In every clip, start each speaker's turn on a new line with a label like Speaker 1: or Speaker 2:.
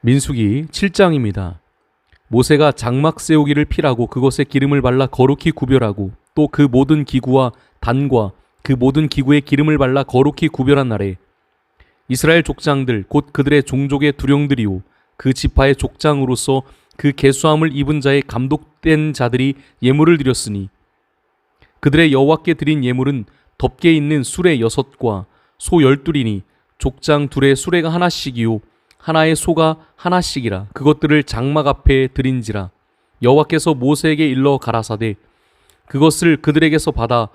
Speaker 1: 민수기 7장입니다. 모세가 장막 세우기를 필하고 그것에 기름을 발라 거룩히 구별하고 또 그 모든 기구와 단과 그 모든 기구에 기름을 발라 거룩히 구별한 날에 이스라엘 족장들 곧 그들의 종족의 두령들이요 그 지파의 족장으로서 그 계수함을 입은 자의 감독된 자들이 예물을 드렸으니 그들의 여호와께 드린 예물은 덮개 있는 수레 6과 소 12이니 족장 둘의 수레가 하나씩이요 하나의 소가 하나씩이라. 그것들을 장막 앞에 드린지라. 여호와께서 모세에게 일러 가라사대 그것을 그들에게서 받아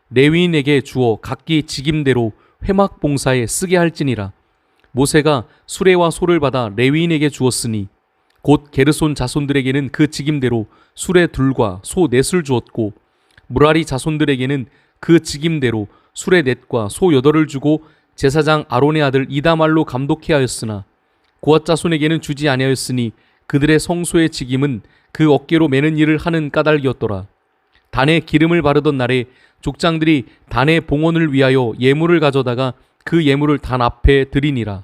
Speaker 1: 레위인에게 주어 각기 직임대로 회막 봉사에 쓰게 할지니라. 모세가 수레와 소를 받아 레위인에게 주었으니 곧 게르손 자손들에게는 그 직임대로 수레 둘과 소 넷을 주었고 무라리 자손들에게는 그 직임대로 수레 넷과 소 8을 주고 제사장 아론의 아들 이다말로 감독해 하였으나 고앗 자손에게는 주지 아니하였으니 그들의 성소의 직임은 그 어깨로 매는 일을 하는 까닭이었더라. 단에 기름을 바르던 날에 족장들이 단의 봉헌을 위하여 예물을 가져다가 그 예물을 단 앞에 드리니라.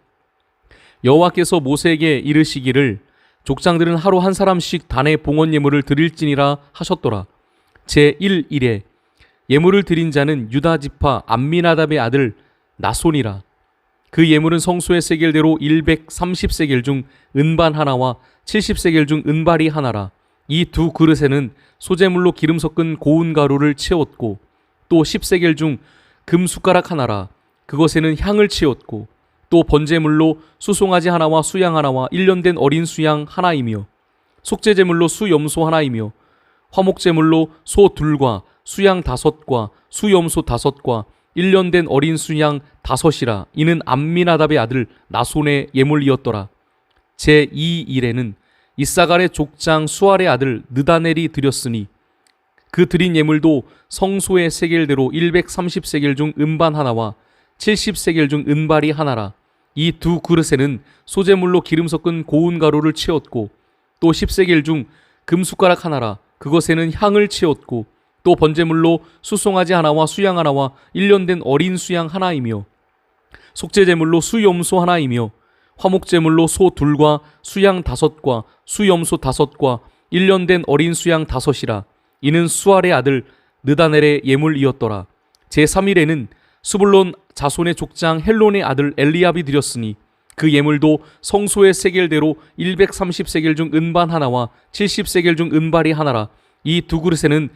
Speaker 1: 여호와께서 모세에게 이르시기를 족장들은 하루 한 사람씩 단의 봉헌 예물을 드릴지니라 하셨더라. 제1일에 예물을 드린 자는 유다 지파 암미나답의 아들 나손이라. 그 예물은 성소의 세겔대로 130세겔 중 은반 하나와 70세겔 중 은발이 하나라. 이 두 그릇에는 소재물로 기름 섞은 고운 가루를 채웠고 또 10세겔 중 금 숟가락 하나라. 그것에는 향을 채웠고 또 번제물로 수송아지 하나와 수양 하나와 1년 된 어린 수양 하나이며 속죄제물로 수염소 하나이며 화목제물로 소 둘과 수양 5과 수염소 5과 1년 된 어린 수양 5이라. 이는 암미나답의 아들 나손의 예물이었더라. 제2일에는 이사갈의 족장 수알의 아들 느다넬이 드렸으니 그 드린 예물도 성소의 세겔대로 130세겔 중 은반 하나와 70세겔 중 은발이 하나라. 이 두 그릇에는 소재물로 기름 섞은 고운 가루를 채웠고 또 10세겔 중 금숟가락 하나라. 그것에는 향을 채웠고 또 번제물로 수송아지 하나와 수양 하나와 1년 된 어린 수양 하나이며 속죄제물로 수염소 하나이며 화목제물로 소 둘과 수양 5과 수염소 5과 1년 된 어린 수양 5이라. 이는 수알의 아들 느다넬의 예물이었더라. 제3일에는 스불론 자손의 족장 헬론의 아들 엘리압이 드렸으니 그 예물도 성소의 세겔대로 130세겔 중 은반 하나와 70세겔 중 은발이 하나라. 이 두 그릇에는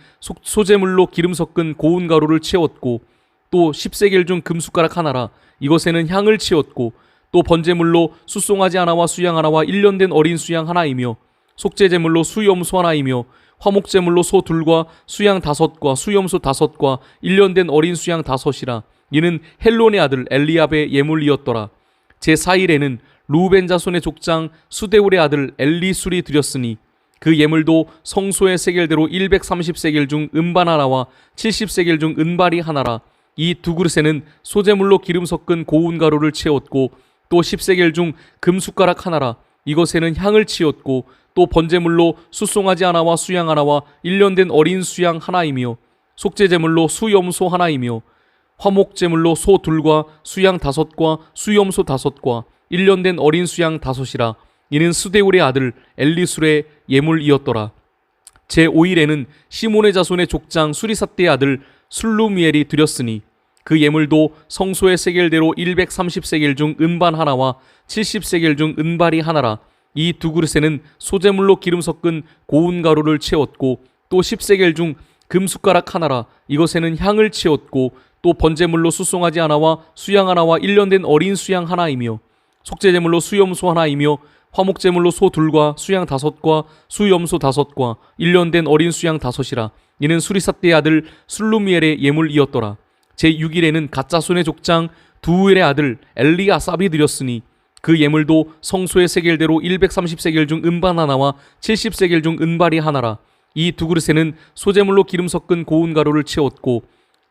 Speaker 1: 소재물로 기름 섞은 고운 가루를 채웠고 또 10세겔 중 금숟가락 하나라. 이것에는 향을 채웠고 또 번제물로 수송아지 하나와 수양 하나와 1년 된 어린 수양 하나이며 속죄제물로 수염소 하나이며 화목제물로 소 둘과 수양 5과 수염소 5과 1년 된 어린 수양 5이라. 이는 헬론의 아들 엘리압의 예물이었더라. 제4일에는 루벤 자손의 족장 수데울의 아들 엘리술이 드렸으니 그 예물도 성소의 세겔대로 130세겔 중 은반 하나와 70세겔 중 은발이 하나라. 이 두 그릇에는 소재물로 기름 섞은 고운 가루를 채웠고 또 10세겔 중 금숟가락 하나라. 이것에는 향을 채웠고 또 번제물로 수송아지 하나와 수양 하나와 1년 된 어린 수양 하나이며 속죄제물로 수염소 하나이며 화목제물로 소 둘과 수양 5과 수염소 5과 1년 된 어린 수양 5이라. 이는 스데울의 아들 엘리술의 예물이었더라. 제5일에는 시몬의 자손의 족장 수리삿대의 아들 술루미엘이 드렸으니 그 예물도 성소의 세겔대로 130세겔 중 은반 하나와 70세겔 중 은발이 하나라. 이 두 그릇에는 소재물로 기름 섞은 고운 가루를 채웠고 또 10세겔 중 금숟가락 하나라. 이것에는 향을 채웠고 또 번제물로 수송아지 하나와 수양 하나와 1년 된 어린 수양 하나이며 속죄제물로 수염소 하나이며 화목제물로 소 둘과 수양 5과 수염소 5과 1년 된 어린 수양 5이라. 이는 수리삿대의 아들 술루미엘의 예물이었더라. 제6일에는 갓자손의 족장 두엘의 아들 엘리아삽이 드렸으니 그 예물도 성소의 세겔대로 130세겔 중 은반 하나와 70세겔 중 은발이 하나라. 이 두 그릇에는 소재물로 기름 섞은 고운 가루를 채웠고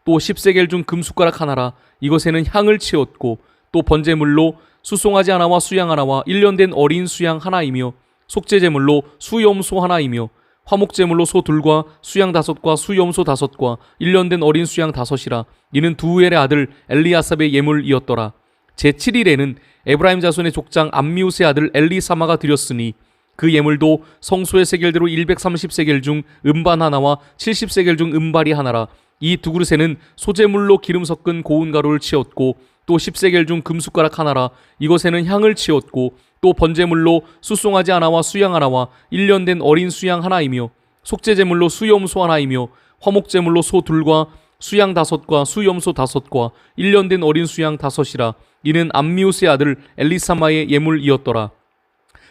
Speaker 1: 또 10세겔 중 금숟가락 하나라. 이것에는 향을 채웠고 또 번제물로 수송아지 하나와 수양 하나와 1년 된 어린 수양 하나이며 속죄제물로 수염소 하나이며 화목제물로 소 둘과 수양 5과 수염소 5과 1년 된 어린 수양 5이라. 이는 두엘의 아들 엘리아삽의 예물이었더라. 제7일에는 에브라임 자손의 족장 암미우스의 아들 엘리사마가 드렸으니 그 예물도 성소의 세겔대로 130세겔 중 음반 하나와 70세겔 중 음발이 하나라. 이 두 그릇에는 소재물로 기름 섞은 고운 가루를 치었고 또 10세겔 중 금숟가락 하나라. 이것에는 향을 치었고 또 번제물로 숫송아지 하나와 수양 하나와 1년 된 어린 수양 하나이며 속죄제물로 수염소 하나이며 화목제물로 소 둘과 수양 5과 수염소 5과 1년 된 어린 수양 5이라. 이는 암미우스의 아들 엘리사마의 예물이었더라.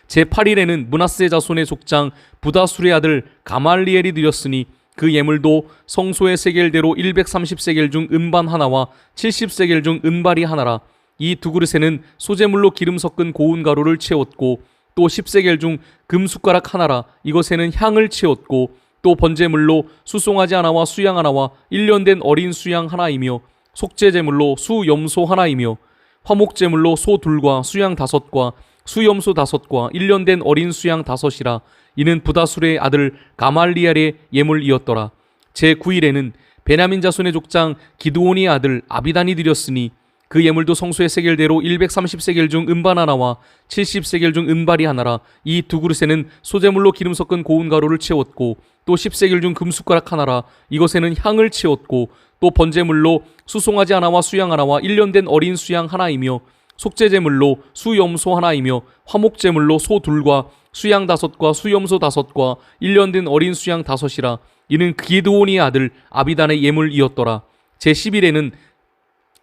Speaker 1: 제8일에는 므낫세 자손의 족장 부다술의 아들 가말리엘이 드렸으니 그 예물도 성소의 세겔대로 130세겔 중 음반 하나와 70세겔 중 음발이 하나라. 이 두 그릇에는 소재물로 기름 섞은 고운 가루를 채웠고 또 10세겔 중 금숟가락 하나라. 이것에는 향을 채웠고 또 번제물로 숫송아지 하나와 수양 하나와 1년 된 어린 수양 하나이며 속죄제물로 수염소 하나이며 화목제물로 소 둘과 수양 5과 수염소 5과 1년 된 어린 수양 5이라. 이는 부다술의 아들 가말리엘의 예물이었더라. 제9일에는 베냐민 자손의 족장 기드온의 아들 아비단이 드렸으니 그 예물도 성소의 세겔대로 130세겔 중 음반 하나와 70세겔 중 음발이 하나라. 이 두 그릇에는 소재물로 기름 섞은 고운 가루를 채웠고 또 10세겔 중 금숟가락 하나라. 이것에는 향을 채웠고 또 번제물로 숫송아지 하나와 수양 하나와 1년 된 어린 수양 하나이며 속죄제물로 수염소 하나이며 화목제물로 소 둘과 수양 5과 수염소 5과 1년 된 어린 수양 5이라. 이는 기드온의 아들 아비단의 예물이었더라. 제10일에는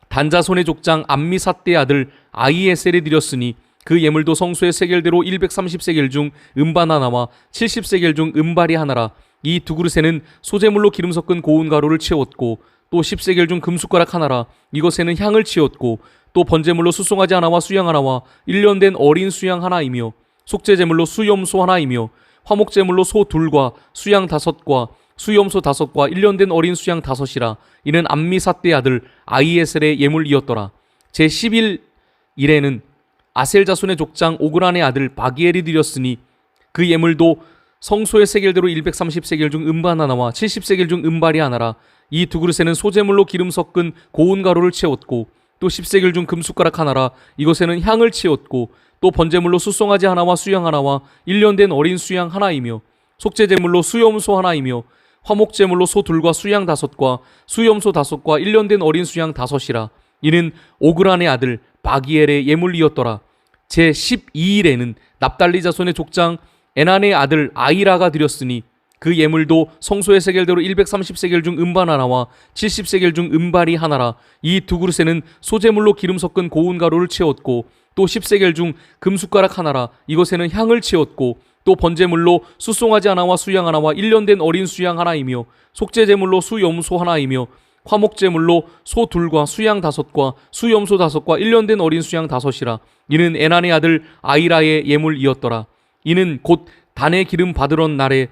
Speaker 1: 단자손의 족장 암미삿대의 아들 아히에셀이 드렸으니 그 예물도 성소의 세겔대로 130세겔 중 음반 하나와 70세겔 중 음발이 하나라. 이 두 그릇에는 소재물로 기름 섞은 고운 가루를 채웠고 또 10세겔 중 금숟가락 하나라. 이것에는 향을 치었고 또 번제물로 숫송아지 하나와 수양 하나와 1년 된 어린 수양 하나이며 속죄제물로 수염소 하나이며 화목제물로 소 둘과 수양 5과 수염소 5과 1년 된 어린 수양 5이라. 이는 암미삿대 아들 아히에셀의 예물이었더라. 제11일에는 아셀 자손의 족장 오그란의 아들 바기엘이 드렸으니 그 예물도 성소의 세겔대로 130세겔 중 음반 하나와 70세겔 중 음발이 하나라. 이 두 그릇에는 소재물로 기름 섞은 고운 가루를 채웠고 또 10세겔 중 금숟가락 하나라. 이것에는 향을 채웠고 또 번제물로 숫송아지 하나와 수양 하나와 1년 된 어린 수양 하나이며 속죄제물로 수염소 하나이며 화목제물로 소 둘과 수양 5과 수염소 5과 1년 된 어린 수양 5이라. 이는 오그란의 아들 바기엘의 예물이었더라. 제12일에는 납달리 자손의 족장 에난의 아들 아이라가 드렸으니 그 예물도 성소의 세겔대로 130세겔 중 음반 하나와 70세겔 중 음발이 하나라. 이 두 그릇에는 소재물로 기름 섞은 고운 가루를 채웠고 또 10세겔 중 금숟가락 하나라. 이것에는 향을 채웠고 또 번제물로 숫송아지 하나와 수양 하나와 1년 된 어린 수양 하나이며 속죄제물로 수염소 하나이며 화목제물로 소 둘과 수양 5과 수염소 5과 1년 된 어린 수양 5이라. 이는 에난의 아들 아이라의 예물이었더라. 이는 곧 단의 기름 받으러 날에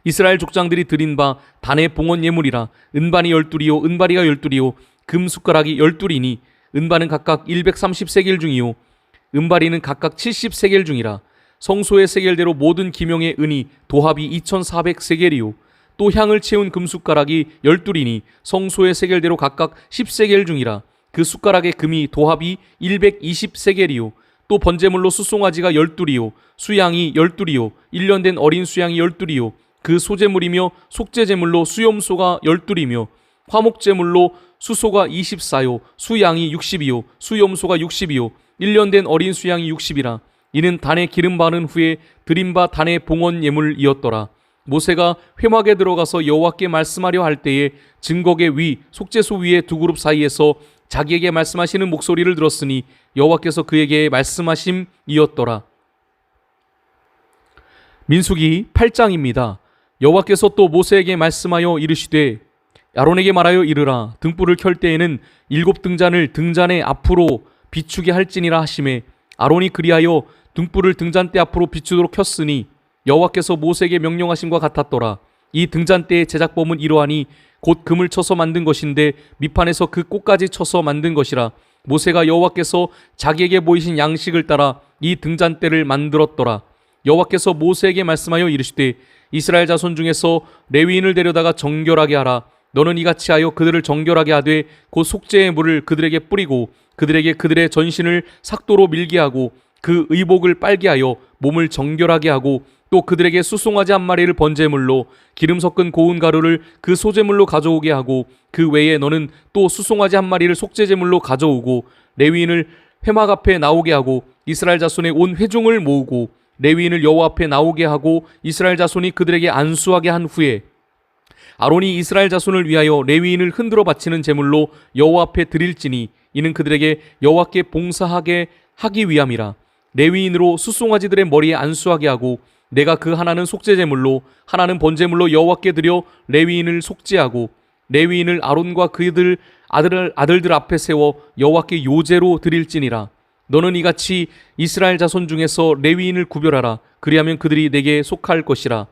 Speaker 1: 이스라엘 족장들이 드린 바 단의 봉헌 예물이라. 은반이 12이요 은바리가 12이요 금숟가락이 12이니 은반은 각각 130세겔 중이요 은바리는 각각 70세겔 중이라. 성소의 세겔대로 모든 기명의 은이 도합이 2400세겔이요 또 향을 채운 금숟가락이 12이니 성소의 세겔대로 각각 10세겔 중이라. 그 숟가락의 금이 도합이 120세겔이요 또 번제물로 숫송아지가 12이요 수양이 12이요 1년 된 어린 수양이 12이요 그 소제물이며 속죄제물로 수염소가 12이며 화목제물로 수소가 24요 수양이 60이요 수염소가 60이요 1년 된 어린 수양이 60이라. 이는 단에 기름 바른 후에 드린 바 단의 봉헌 예물이었더라. 모세가 회막에 들어가서 여호와께 말씀하려 할 때에 증거계 위 속죄소 위에 두 그룹 사이에서 자기에게 말씀하시는 목소리를 들었으니 여호와께서 그에게 말씀하심이었더라. 민수기 8장입니다. 여호와께서 또 모세에게 말씀하여 이르시되 아론에게 말하여 이르라. 등불을 켤 때에는 7등잔을 등잔의 앞으로 비추게 할지니라 하시매 아론이 그리하여 등불을 등잔대 앞으로 비추도록 켰으니 여호와께서 모세에게 명령하심과 같았더라. 이 등잔대의 제작법은 이러하니 곧 금을 쳐서 만든 것인데 밑판에서 그 꽃까지 쳐서 만든 것이라. 모세가 여호와께서 자기에게 보이신 양식을 따라 이 등잔대를 만들었더라. 여호와께서 모세에게 말씀하여 이르시되 이스라엘 자손 중에서 레위인을 데려다가 정결하게 하라. 너는 이같이 하여 그들을 정결하게 하되 곧 속죄의 물을 그들에게 뿌리고 그들에게 그들의 전신을 삭도로 밀게 하고 그 의복을 빨게 하여 몸을 정결하게 하고 또 그들에게 수송아지 한 마리를 번제물로 기름 섞은 고운 가루를 그 소제물로 가져오게 하고 그 외에 너는 또 수송아지 한 마리를 속죄제물로 가져오고 레위인을 회막 앞에 나오게 하고 이스라엘 자손의 온 회중을 모으고 레위인을 여호와 앞에 나오게 하고 이스라엘 자손이 그들에게 안수하게 한 후에 아론이 이스라엘 자손을 위하여 레위인을 흔들어 바치는 제물로 여호와 앞에 드릴지니 이는 그들에게 여호와께 봉사하게 하기 위함이라. 레위인으로 수송아지들의 머리에 안수하게 하고 내가 그 하나는 속죄제물로 하나는 번제물로 여호와께 드려 레위인을 속죄하고 레위인을 아론과 그들 아들들 앞에 세워 여호와께 요제로 드릴지니라. 너는 이같이 이스라엘 자손 중에서 레위인을 구별하라. 그리하면 그들이 내게 속할 것이라.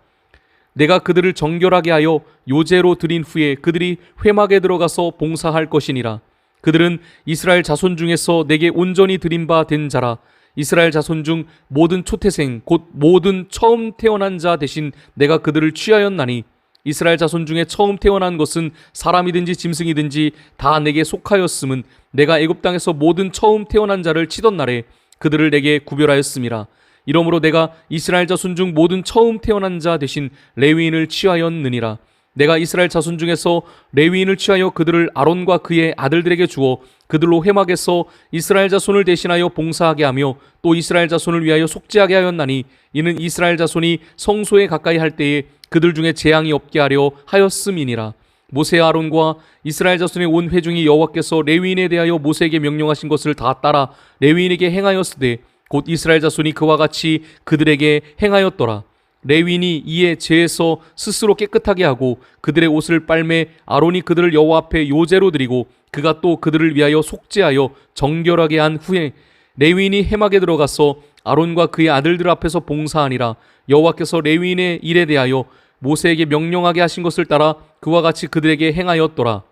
Speaker 1: 내가 그들을 정결하게 하여 요제로 드린 후에 그들이 회막에 들어가서 봉사할 것이니라. 그들은 이스라엘 자손 중에서 내게 온전히 드린 바 된 자라. 이스라엘 자손 중 모든 초태생 곧 모든 처음 태어난 자 대신 내가 그들을 취하였나니 이스라엘 자손 중에 처음 태어난 것은 사람이든지 짐승이든지 다 내게 속하였음은 내가 애굽 땅에서 모든 처음 태어난 자를 치던 날에 그들을 내게 구별하였음이라. 이러므로 내가 이스라엘 자손 중 모든 처음 태어난 자 대신 레위인을 취하였느니라. 내가 이스라엘 자손 중에서 레위인을 취하여 그들을 아론과 그의 아들들에게 주어 그들로 회막에서 이스라엘 자손을 대신하여 봉사하게 하며 또 이스라엘 자손을 위하여 속죄하게 하였나니 이는 이스라엘 자손이 성소에 가까이 할 때에 그들 중에 재앙이 없게 하려 하였음이니라. 모세와 아론과 이스라엘 자손의 온 회중이 여호와께서 레위인에 대하여 모세에게 명령하신 것을 다 따라 레위인에게 행하였으되 곧 이스라엘 자손이 그와 같이 그들에게 행하였더라. 레위인이 이에 죄에서 스스로 깨끗하게 하고 그들의 옷을 빨매 아론이 그들을 여호와 앞에 요제로 드리고 그가 또 그들을 위하여 속죄하여 정결하게 한 후에 레위인이 회막에 들어가서 아론과 그의 아들들 앞에서 봉사하니라. 여호와께서 레위인의 일에 대하여 모세에게 명령하게 하신 것을 따라 그와 같이 그들에게 행하였더라.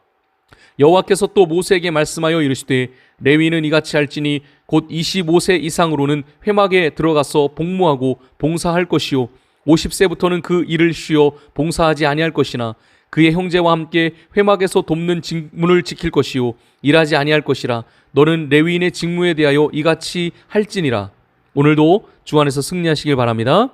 Speaker 1: 여호와께서 또 모세에게 말씀하여 이르시되 레위인은 이같이 할지니 곧 25세 이상으로는 회막에 들어가서 복무하고 봉사할 것이요 50세부터는 그 일을 쉬어 봉사하지 아니할 것이나 그의 형제와 함께 회막에서 돕는 직무를 지킬 것이요 일하지 아니할 것이라. 너는 레위인의 직무에 대하여 이같이 할지니라. 오늘도 주 안에서 승리하시길 바랍니다.